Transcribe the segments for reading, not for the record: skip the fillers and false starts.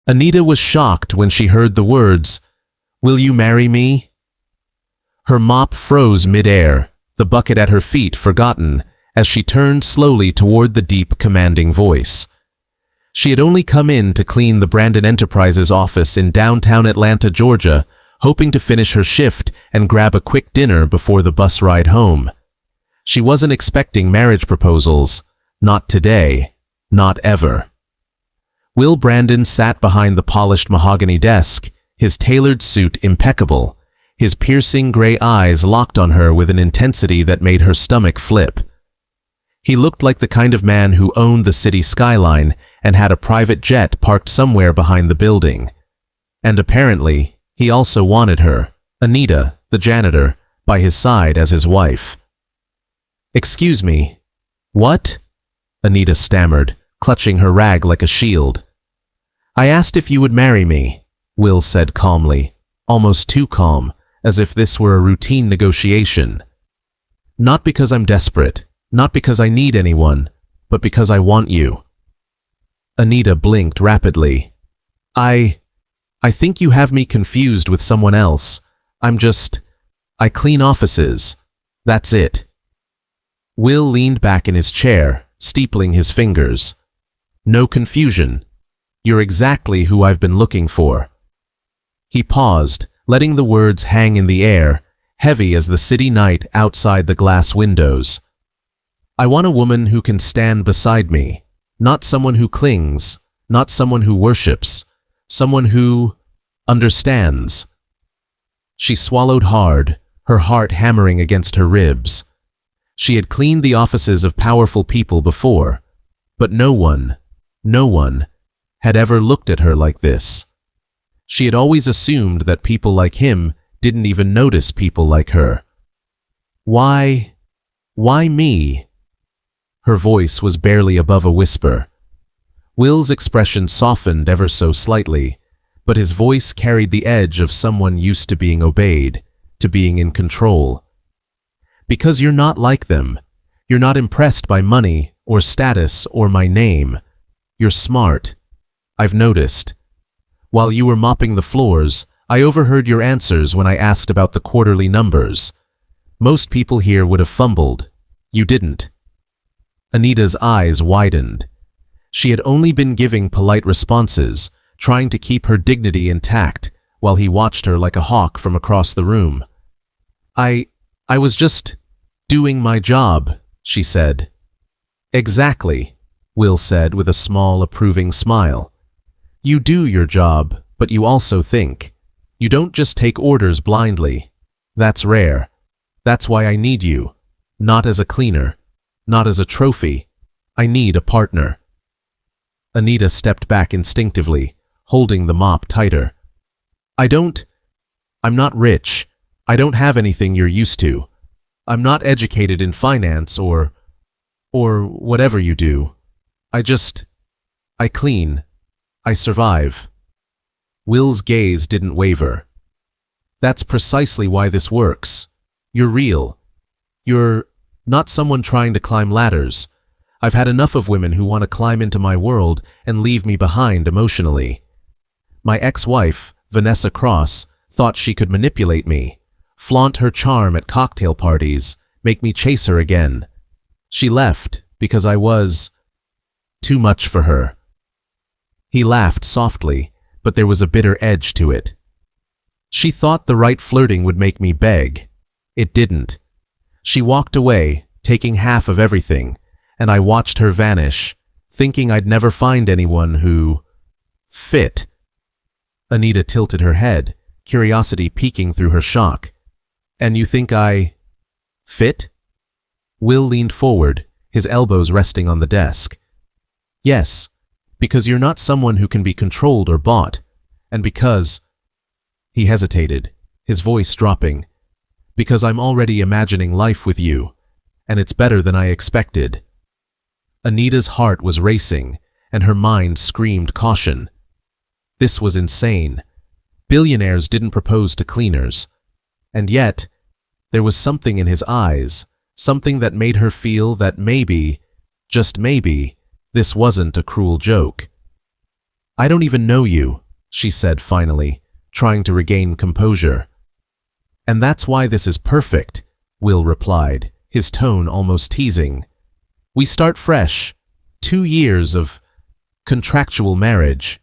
Anita was shocked when she heard the words, "Will you marry me?" Her mop froze mid-air, the bucket at her feet forgotten, as she turned slowly toward the deep, commanding voice. She had only come in to clean the Brandon Enterprises office in downtown Atlanta, Georgia, hoping to finish her shift and grab a quick dinner before the bus ride home. She wasn't expecting marriage proposals. Not today. Not ever. Will Brandon sat behind the polished mahogany desk, his tailored suit impeccable, his piercing gray eyes locked on her with an intensity that made her stomach flip. He looked like the kind of man who owned the city skyline and had a private jet parked somewhere behind the building. And apparently, he also wanted her, Anita, the janitor, by his side as his wife. "Excuse me. What?" Anita stammered, clutching her rag like a shield. "I asked if you would marry me," Will said calmly, almost too calm, as if this were a routine negotiation. "Not because I'm desperate, not because I need anyone, but because I want you." Anita blinked rapidly. I think you have me confused with someone else. I clean offices. That's it." Will leaned back in his chair, steepling his fingers. "No confusion. You're exactly who I've been looking for." He paused, letting the words hang in the air, heavy as the city night outside the glass windows. "I want a woman who can stand beside me, not someone who clings, not someone who worships, someone who understands." She swallowed hard, her heart hammering against her ribs. She had cleaned the offices of powerful people before, but no one had ever looked at her like this. She had always assumed that people like him didn't even notice people like her. Why me? Her voice was barely above a whisper. Will's expression softened ever so slightly, but his voice carried the edge of someone used to being obeyed, to being in control. "Because you're not like them. You're not impressed by money or status or my name. You're smart. I've noticed. While you were mopping the floors, I overheard your answers when I asked about the quarterly numbers. Most people here would have fumbled. You didn't." Anita's eyes widened. She had only been giving polite responses, trying to keep her dignity intact, while he watched her like a hawk from across the room. I was just doing my job," she said. "Exactly," Will said with a small, approving smile. "You do your job, but you also think. You don't just take orders blindly. That's rare. That's why I need you. Not as a cleaner. Not as a trophy. I need a partner." Anita stepped back instinctively, holding the mop tighter. I'm not rich. I don't have anything you're used to. I'm not educated in finance or whatever you do. I clean. I survive." Will's gaze didn't waver. "That's precisely why this works. You're real. You're not someone trying to climb ladders. I've had enough of women who want to climb into my world and leave me behind emotionally. My ex-wife, Vanessa Cross, thought she could manipulate me, flaunt her charm at cocktail parties, make me chase her again. She left because I was too much for her." He laughed softly, but there was a bitter edge to it. "She thought the right flirting would make me beg. It didn't. She walked away, taking half of everything, and I watched her vanish, thinking I'd never find anyone who fit." Anita tilted her head, curiosity peeking through her shock. "And you think I fit?" Will leaned forward, his elbows resting on the desk. "Yes, because you're not someone who can be controlled or bought, and because—" He hesitated, his voice dropping. "Because I'm already imagining life with you, and it's better than I expected." Anita's heart was racing, and her mind screamed caution. This was insane. Billionaires didn't propose to cleaners. And yet, there was something in his eyes, something that made her feel that maybe, just maybe, this wasn't a cruel joke. I don't even know you, she said finally, trying to regain composure. And that's why this is perfect, Will replied, his tone almost teasing. We start fresh, 2 years of contractual marriage,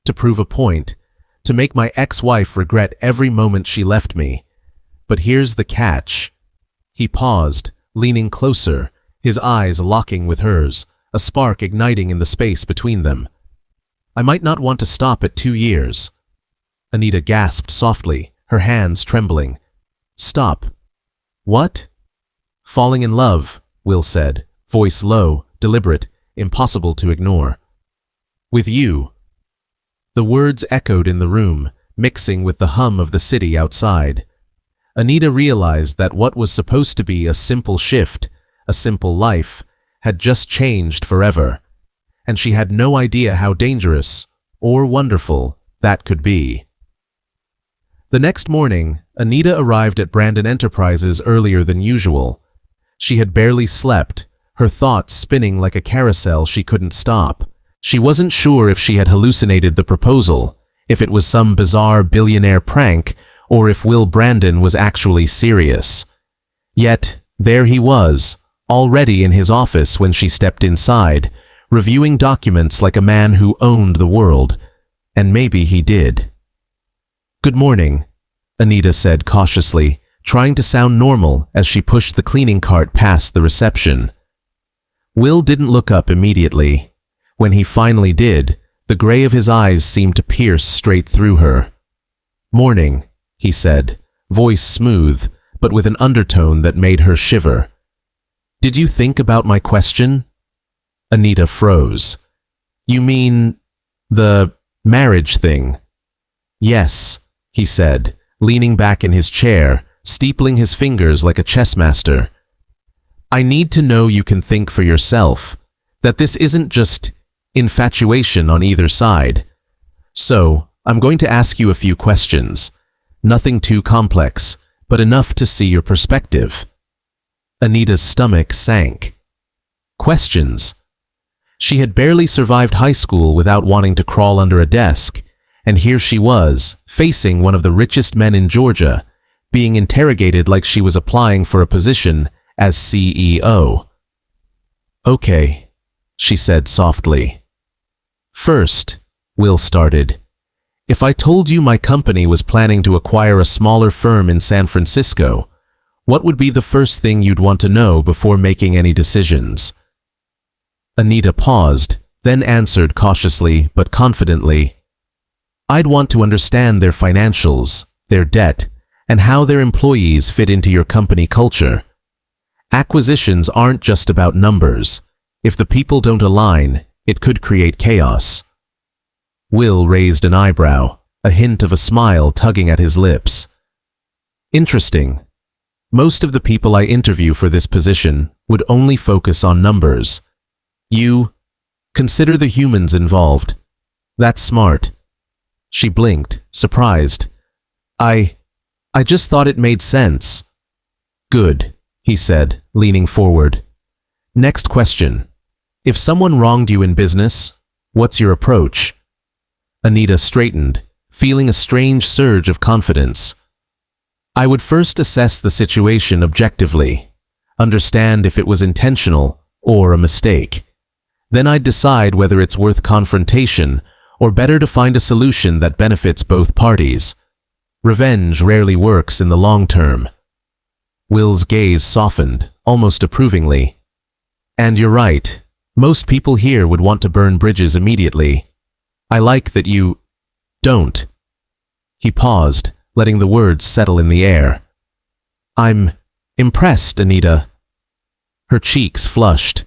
to prove a point, to make my ex-wife regret every moment she left me. But here's the catch. He paused, leaning closer, his eyes locking with hers, a spark igniting in the space between them. I might not want to stop at 2 years. Anita gasped softly, her hands trembling. Stop. What? Falling in love, Will said, voice low, deliberate, impossible to ignore. With you. The words echoed in the room, mixing with the hum of the city outside. Anita realized that what was supposed to be a simple shift, a simple life, had just changed forever, and she had no idea how dangerous, or wonderful, that could be. The next morning, Anita arrived at Brandon Enterprises earlier than usual. She had barely slept, her thoughts spinning like a carousel she couldn't stop. She wasn't sure if she had hallucinated the proposal, if it was some bizarre billionaire prank, or if Will Brandon was actually serious. Yet, there he was, already in his office when she stepped inside, reviewing documents like a man who owned the world, and maybe he did. Good morning, Anita said cautiously, trying to sound normal as she pushed the cleaning cart past the reception. Will didn't look up immediately. When he finally did, the gray of his eyes seemed to pierce straight through her. Morning, he said, voice smooth, but with an undertone that made her shiver. Did you think about my question? Anita froze. You mean the marriage thing? Yes, he said, leaning back in his chair, steepling his fingers like a chess master. I need to know you can think for yourself, that this isn't just infatuation on either side. So, I'm going to ask you a few questions. Nothing too complex, but enough to see your perspective. Anita's stomach sank. Questions. She had barely survived high school without wanting to crawl under a desk, and here she was, facing one of the richest men in Georgia, being interrogated like she was applying for a position as CEO. Okay, she said softly. First, Will started, if I told you my company was planning to acquire a smaller firm in San Francisco, what would be the first thing you'd want to know before making any decisions? Anita paused, then answered cautiously but confidently. I'd want to understand their financials, their debt, and how their employees fit into your company culture. Acquisitions aren't just about numbers. If the people don't align, it could create chaos. Will raised an eyebrow, a hint of a smile tugging at his lips. Interesting. Most of the people I interview for this position would only focus on numbers. You consider the humans involved. That's smart. She blinked, surprised. I just thought it made sense. Good, he said, leaning forward. Next question. If someone wronged you in business, what's your approach? Anita straightened, feeling a strange surge of confidence. I would first assess the situation objectively, understand if it was intentional or a mistake. Then I'd decide whether it's worth confrontation or better to find a solution that benefits both parties. Revenge rarely works in the long term. Will's gaze softened, almost approvingly. And you're right. Most people here would want to burn bridges immediately. I like that you don't. He paused, letting the words settle in the air. I'm impressed, Anita. Her cheeks flushed.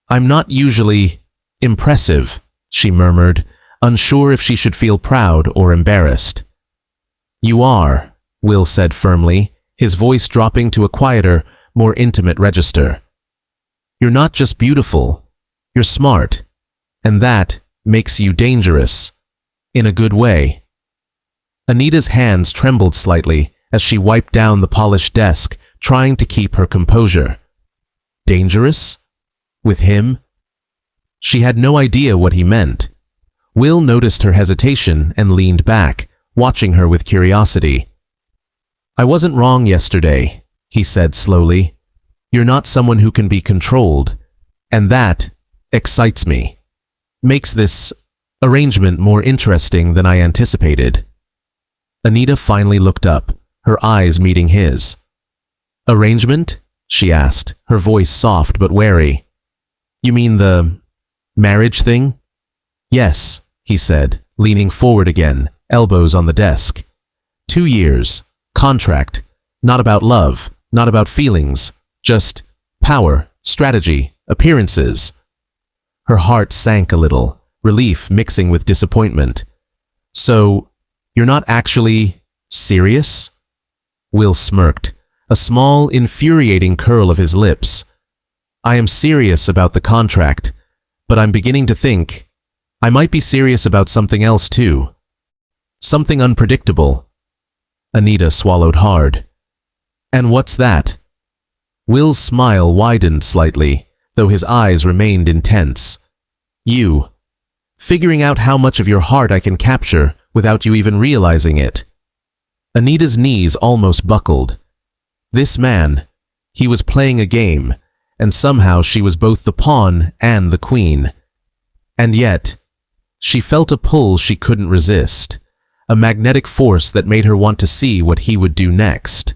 I'm not usually impressive, she murmured, unsure if she should feel proud or embarrassed. You are, Will said firmly, his voice dropping to a quieter, more intimate register. You're not just beautiful, you're smart, and that makes you dangerous, in a good way. Anita's hands trembled slightly as she wiped down the polished desk, trying to keep her composure. Dangerous? With him? She had no idea what he meant. Will noticed her hesitation and leaned back, watching her with curiosity. "I wasn't wrong yesterday," he said slowly. "You're not someone who can be controlled, and that excites me. Makes this arrangement more interesting than I anticipated." Anita finally looked up, her eyes meeting his. "Arrangement?" she asked, her voice soft but wary. "You mean the marriage thing?" "Yes," he said, leaning forward again, elbows on the desk. 2 years, contract, not about love, not about feelings, just power, strategy, appearances." Her heart sank a little, relief mixing with disappointment. "So, you're not actually serious?" Will smirked, a small, infuriating curl of his lips. "I am serious about the contract, but I'm beginning to think I might be serious about something else too. Something unpredictable." Anita swallowed hard. "And what's that?" Will's smile widened slightly, though his eyes remained intense. "You. Figuring out how much of your heart I can capture without you even realizing it." Anita's knees almost buckled. This man, he was playing a game, and somehow she was both the pawn and the queen. And yet, she felt a pull she couldn't resist, a magnetic force that made her want to see what he would do next.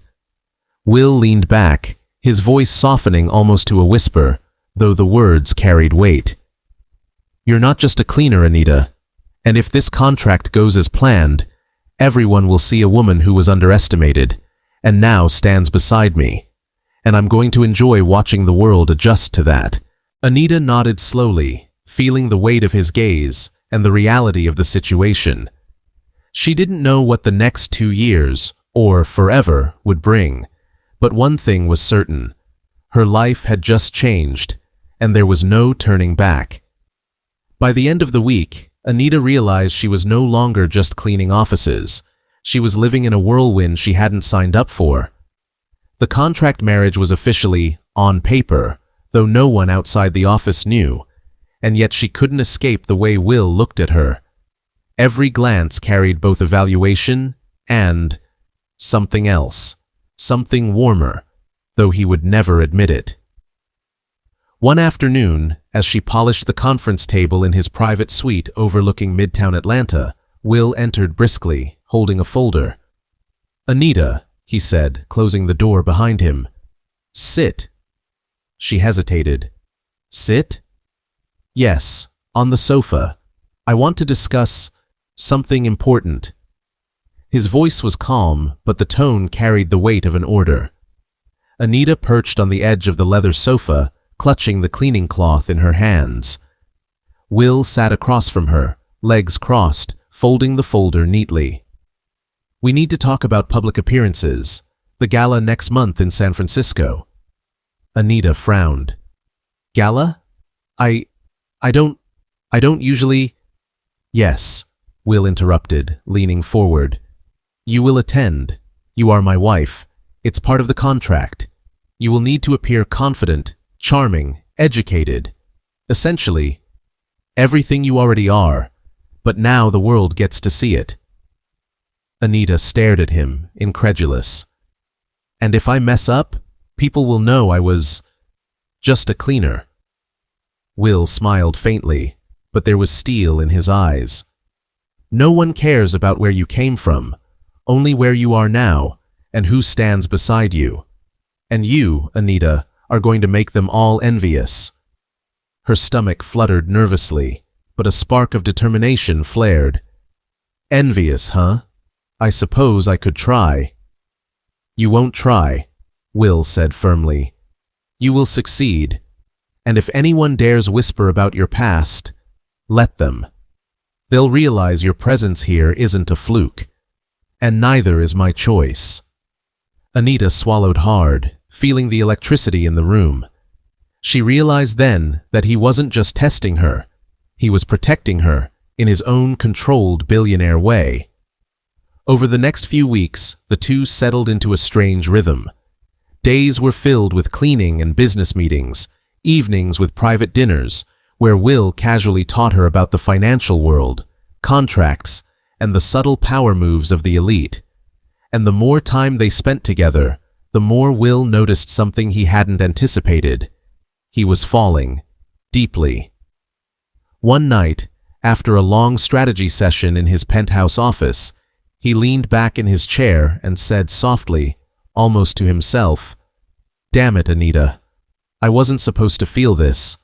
Will leaned back, his voice softening almost to a whisper, though the words carried weight. "You're not just a cleaner, Anita, and if this contract goes as planned, everyone will see a woman who was underestimated, and now stands beside me, and I'm going to enjoy watching the world adjust to that." Anita nodded slowly, feeling the weight of his gaze and the reality of the situation. She didn't know what the next 2 years, or forever, would bring, but one thing was certain. Her life had just changed, and there was no turning back. By the end of the week, Anita realized she was no longer just cleaning offices. She was living in a whirlwind she hadn't signed up for. The contract marriage was officially on paper, though no one outside the office knew, and yet she couldn't escape the way Will looked at her. Every glance carried both evaluation and something else, something warmer, though he would never admit it. One afternoon, as she polished the conference table in his private suite overlooking Midtown Atlanta, Will entered briskly, holding a folder. "Anita," he said, closing the door behind him. "Sit." She hesitated. "Sit?" "Yes, on the sofa. I want to discuss something important." His voice was calm, but the tone carried the weight of an order. Anita perched on the edge of the leather sofa, clutching the cleaning cloth in her hands. Will sat across from her, legs crossed, folding the folder neatly. "We need to talk about public appearances. The gala next month in San Francisco." Anita frowned. "Gala? I don't usually—" "Yes," Will interrupted, leaning forward. "You will attend. You are my wife. It's part of the contract. You will need to appear confident, charming, educated. Essentially, everything you already are, but now the world gets to see it." Anita stared at him, incredulous. "And if I mess up, people will know I was just a cleaner." Will smiled faintly, but there was steel in his eyes. "No one cares about where you came from, only where you are now and who stands beside you. And you, Anita, are going to make them all envious." Her stomach fluttered nervously, but a spark of determination flared. "Envious, huh? I suppose I could try." "You won't try," Will said firmly. "You will succeed. And if anyone dares whisper about your past, let them. They'll realize your presence here isn't a fluke. And neither is my choice." Anita swallowed hard, feeling the electricity in the room. She realized then that he wasn't just testing her, he was protecting her in his own controlled billionaire way. Over the next few weeks, the two settled into a strange rhythm. Days were filled with cleaning and business meetings, evenings with private dinners, where Will casually taught her about the financial world, contracts, and the subtle power moves of the elite. And the more time they spent together, the more Will noticed something he hadn't anticipated. He was falling, deeply. One night, after a long strategy session in his penthouse office, he leaned back in his chair and said softly, almost to himself, "Damn it, Anita. I wasn't supposed to feel this."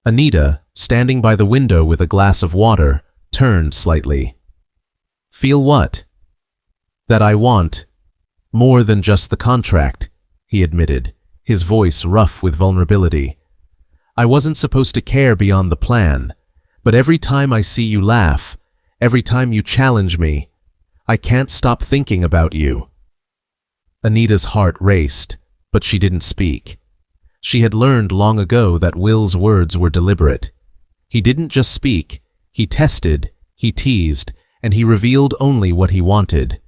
Anita, standing by the window with a glass of water, turned slightly. "Feel what?" "That I want more than just the contract," he admitted, his voice rough with vulnerability. "I wasn't supposed to care beyond the plan, but every time I see you laugh, every time you challenge me, I can't stop thinking about you." Anita's heart raced, but she didn't speak. She had learned long ago that Will's words were deliberate. He didn't just speak, he tested, he teased, and he revealed only what he wanted.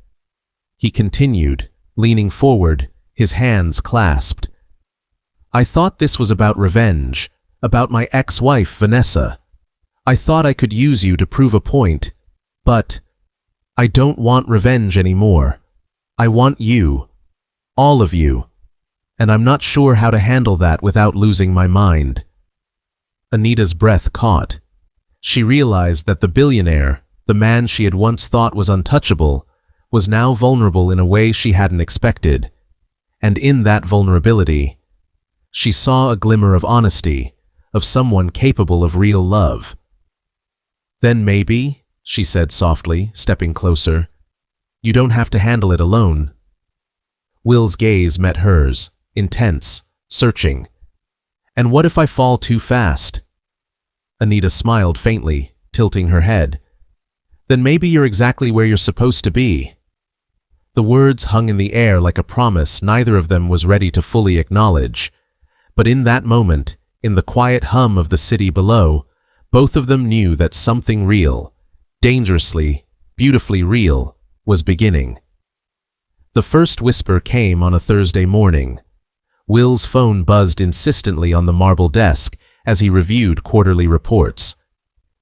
He continued, leaning forward, his hands clasped. "I thought this was about revenge, about my ex-wife, Vanessa. I thought I could use you to prove a point, but I don't want revenge anymore. I want you, all of you, and I'm not sure how to handle that without losing my mind." Anita's breath caught. She realized that the billionaire, the man she had once thought was untouchable, was now vulnerable in a way she hadn't expected. And in that vulnerability, she saw a glimmer of honesty, of someone capable of real love. "Then maybe," she said softly, stepping closer, "you don't have to handle it alone." Will's gaze met hers, intense, searching. "And what if I fall too fast?" Anita smiled faintly, tilting her head. "Then maybe you're exactly where you're supposed to be." The words hung in the air like a promise neither of them was ready to fully acknowledge. But in that moment, in the quiet hum of the city below, both of them knew that something real, dangerously, beautifully real, was beginning. The first whisper came on a Thursday morning. Will's phone buzzed insistently on the marble desk as he reviewed quarterly reports.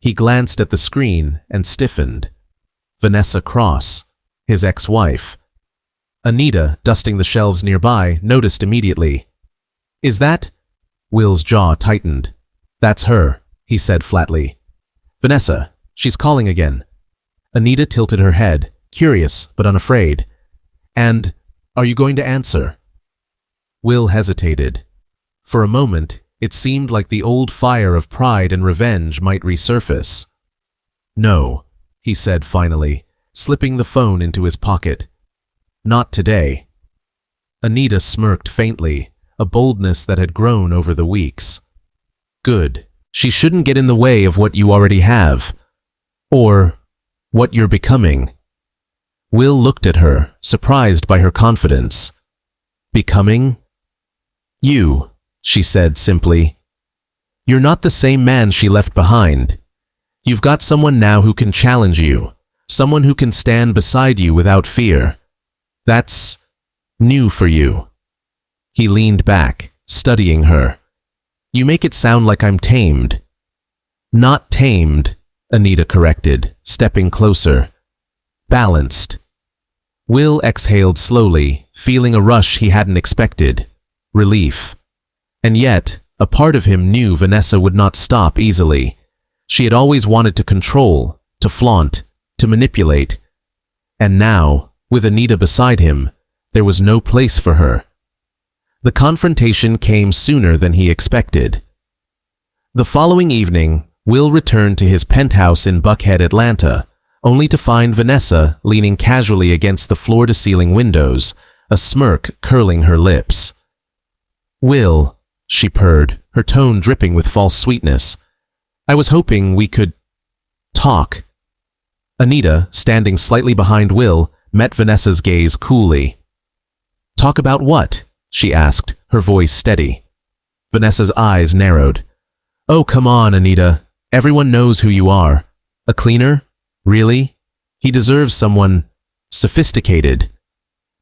He glanced at the screen and stiffened. Vanessa Cross, his ex-wife. Anita, dusting the shelves nearby, noticed immediately. "Is that?" Will's jaw tightened. "That's her," he said flatly. "Vanessa, she's calling again." Anita tilted her head, curious but unafraid. "And, are you going to answer?" Will hesitated. For a moment, it seemed like the old fire of pride and revenge might resurface. "No," he said finally, slipping the phone into his pocket. "Not today." Anita smirked faintly, a boldness that had grown over the weeks. "Good. She shouldn't get in the way of what you already have. Or what you're becoming." Will looked at her, surprised by her confidence. "Becoming?" "You," she said simply. "You're not the same man she left behind. You've got someone now who can challenge you, someone who can stand beside you without fear. That's new for you." He leaned back, studying her. "You make it sound like I'm tamed." "Not tamed," Anita corrected, stepping closer. "Balanced." Will exhaled slowly, feeling a rush he hadn't expected. Relief. And yet, a part of him knew Vanessa would not stop easily. She had always wanted to control, to flaunt, to manipulate. And now, with Anita beside him, there was no place for her. The confrontation came sooner than he expected. The following evening, Will returned to his penthouse in Buckhead, Atlanta, only to find Vanessa leaning casually against the floor-to-ceiling windows, a smirk curling her lips. "Will," she purred, her tone dripping with false sweetness, "I was hoping we could talk." Anita, standing slightly behind Will, met Vanessa's gaze coolly. "Talk about what?" she asked, her voice steady. Vanessa's eyes narrowed. "Oh, come on, Anita. Everyone knows who you are. A cleaner? Really? He deserves someone sophisticated."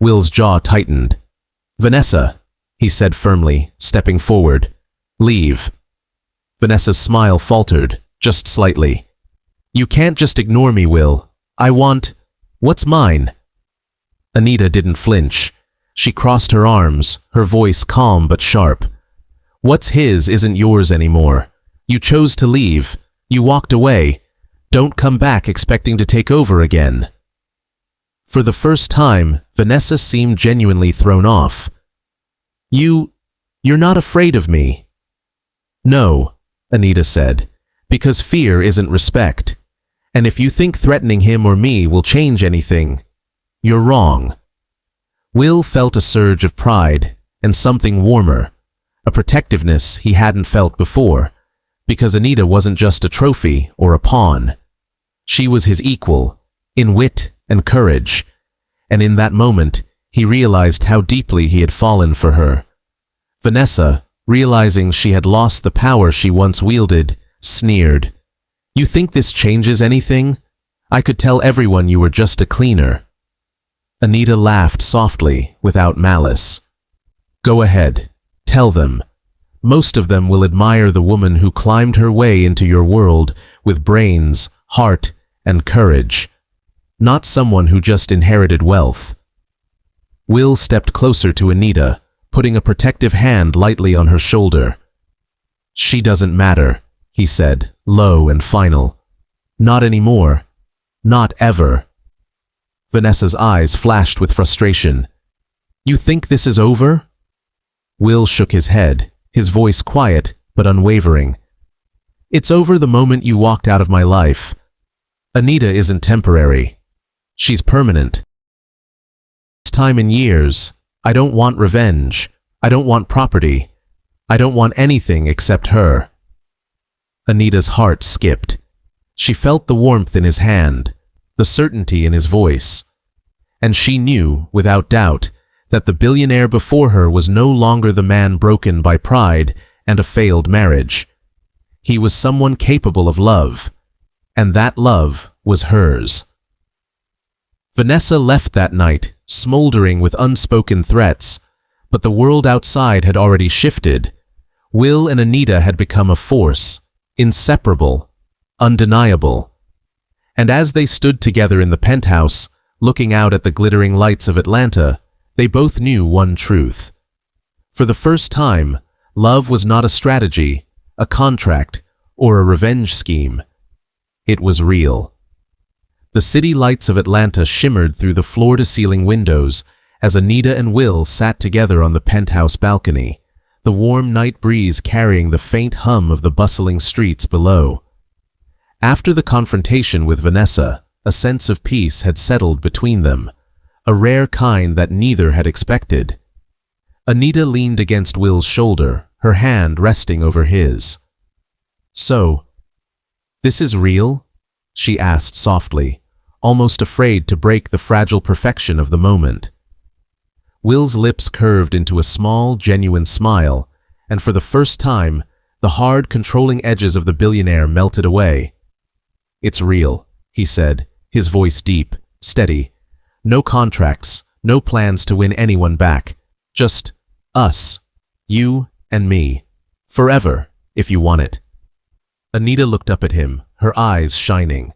Will's jaw tightened. "Vanessa," he said firmly, stepping forward. "Leave." Vanessa's smile faltered, just slightly. You can't just ignore me, Will. I want... What's mine? Anita didn't flinch. She crossed her arms, her voice calm but sharp. What's his isn't yours anymore. You chose to leave. You walked away. Don't come back expecting to take over again. For the first time, Vanessa seemed genuinely thrown off. You're not afraid of me. No, Anita said, because fear isn't respect. And if you think threatening him or me will change anything, you're wrong. Will felt a surge of pride and something warmer, a protectiveness he hadn't felt before, because Anita wasn't just a trophy or a pawn. She was his equal, in wit and courage, and in that moment he realized how deeply he had fallen for her. Vanessa, realizing she had lost the power she once wielded, sneered. You think this changes anything? I could tell everyone you were just a cleaner. Anita laughed softly, without malice. Go ahead, tell them. Most of them will admire the woman who climbed her way into your world with brains, heart, and courage, not someone who just inherited wealth. Will stepped closer to Anita, putting a protective hand lightly on her shoulder. She doesn't matter, he said, low and final. Not anymore. Not ever. Vanessa's eyes flashed with frustration. You think this is over? Will shook his head, his voice quiet but unwavering. It's over the moment you walked out of my life. Anita isn't temporary. She's permanent. It's time in years. I don't want revenge. I don't want property. I don't want anything except her. Anita's heart skipped. She felt the warmth in his hand, the certainty in his voice. And she knew, without doubt, that the billionaire before her was no longer the man broken by pride and a failed marriage. He was someone capable of love, and that love was hers. Vanessa left that night, smoldering with unspoken threats, but the world outside had already shifted. Will and Anita had become a force, inseparable, undeniable. And as they stood together in the penthouse, looking out at the glittering lights of Atlanta, they both knew one truth. For the first time, love was not a strategy, a contract, or a revenge scheme. It was real. The city lights of Atlanta shimmered through the floor-to-ceiling windows as Anita and Will sat together on the penthouse balcony, the warm night breeze carrying the faint hum of the bustling streets below. After the confrontation with Vanessa, a sense of peace had settled between them, a rare kind that neither had expected. Anita leaned against Will's shoulder, her hand resting over his. So, this is real? She asked softly, almost afraid to break the fragile perfection of the moment. Will's lips curved into a small, genuine smile, and for the first time, the hard, controlling edges of the billionaire melted away. It's real, he said, his voice deep, steady. No contracts, no plans to win anyone back. Just us, you and me. Forever, if you want it. Anita looked up at him, her eyes shining.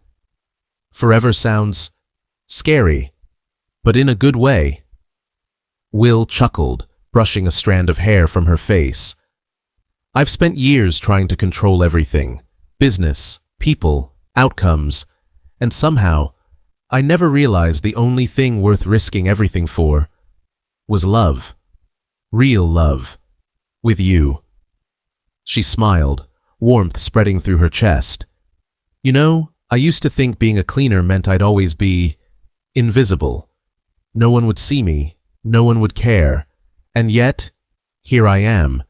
Forever sounds scary, but in a good way. Will chuckled, brushing a strand of hair from her face. I've spent years trying to control everything. Business, people, outcomes, and somehow, I never realized the only thing worth risking everything for was love. Real love. With you. She smiled, warmth spreading through her chest. You know, I used to think being a cleaner meant I'd always be invisible. No one would see me, no one would care, and yet, here I am,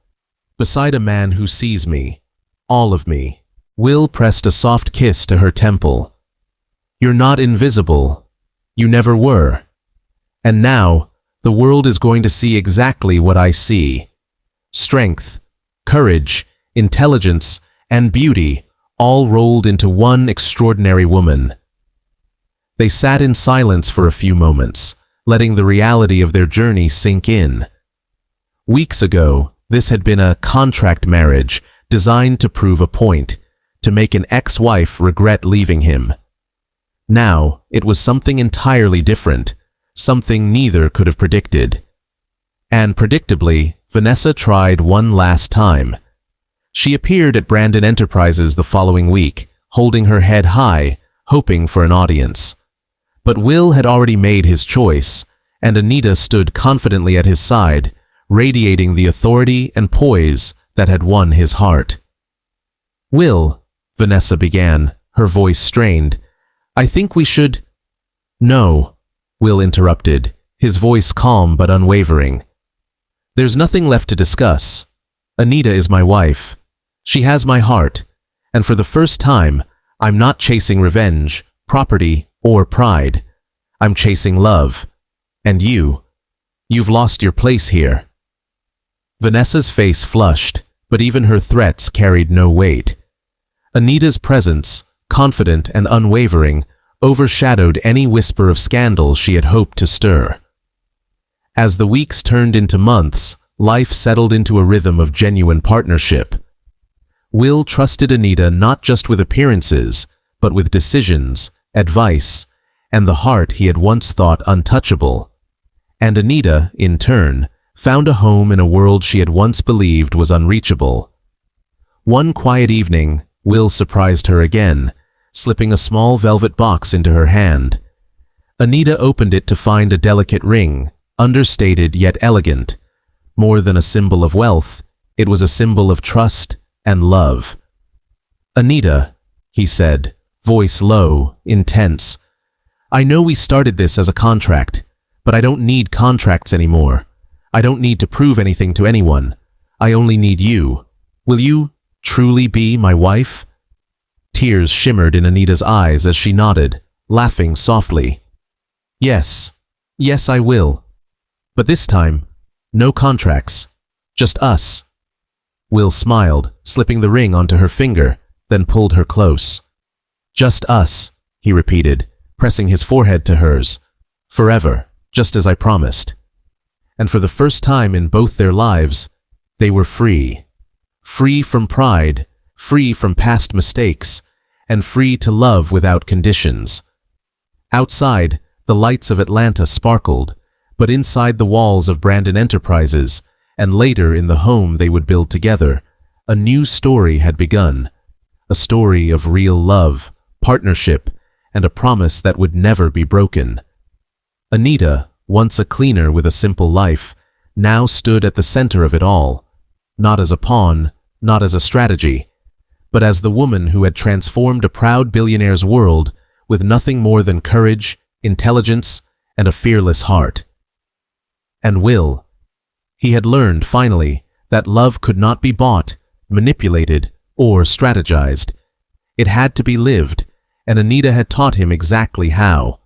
beside a man who sees me, all of me. Will pressed a soft kiss to her temple. You're not invisible. You never were. And now, the world is going to see exactly what I see. Strength, courage, intelligence, and beauty, all rolled into one extraordinary woman. They sat in silence for a few moments, letting the reality of their journey sink in. Weeks ago, this had been a contract marriage designed to prove a point, to make an ex-wife regret leaving him. Now, it was something entirely different, something neither could have predicted. And predictably, Vanessa tried one last time. She appeared at Brandon Enterprises the following week, holding her head high, hoping for an audience. But Will had already made his choice, and Anita stood confidently at his side, radiating the authority and poise that had won his heart. "Will," Vanessa began, her voice strained, "I think we should—" "No," Will interrupted, his voice calm but unwavering. "There's nothing left to discuss. Anita is my wife. She has my heart, and for the first time, I'm not chasing revenge, property, or pride. I'm chasing love. And you've lost your place here." Vanessa's face flushed, but even her threats carried no weight. Anita's presence, confident and unwavering, overshadowed any whisper of scandal she had hoped to stir. As the weeks turned into months, life settled into a rhythm of genuine partnership. Will trusted Anita not just with appearances, but with decisions, advice, and the heart he had once thought untouchable. And Anita, in turn, found a home in a world she had once believed was unreachable. One quiet evening, Will surprised her again, slipping a small velvet box into her hand. Anita opened it to find a delicate ring, understated yet elegant. More than a symbol of wealth, it was a symbol of trust and love. "Anita," he said, voice low, intense, "I know we started this as a contract, but I don't need contracts anymore. I don't need to prove anything to anyone. I only need you. Will you truly be my wife?" Tears shimmered in Anita's eyes as she nodded, laughing softly. Yes, I will. But this time, no contracts, just us." Will smiled, slipping the ring onto her finger, then pulled her close. "Just us," he repeated, pressing his forehead to hers. "Forever, just as I promised." And for the first time in both their lives, they were free. Free from pride, free from past mistakes, and free to love without conditions. Outside, the lights of Atlanta sparkled, but inside the walls of Brandon Enterprises, and later in the home they would build together, a new story had begun. A story of real love, partnership, and a promise that would never be broken. Anita, once a cleaner with a simple life, now stood at the center of it all, not as a pawn, not as a strategy, but as the woman who had transformed a proud billionaire's world with nothing more than courage, intelligence, and a fearless heart. And Will, he had learned finally that love could not be bought, manipulated, or strategized. It had to be lived, and Anita had taught him exactly how.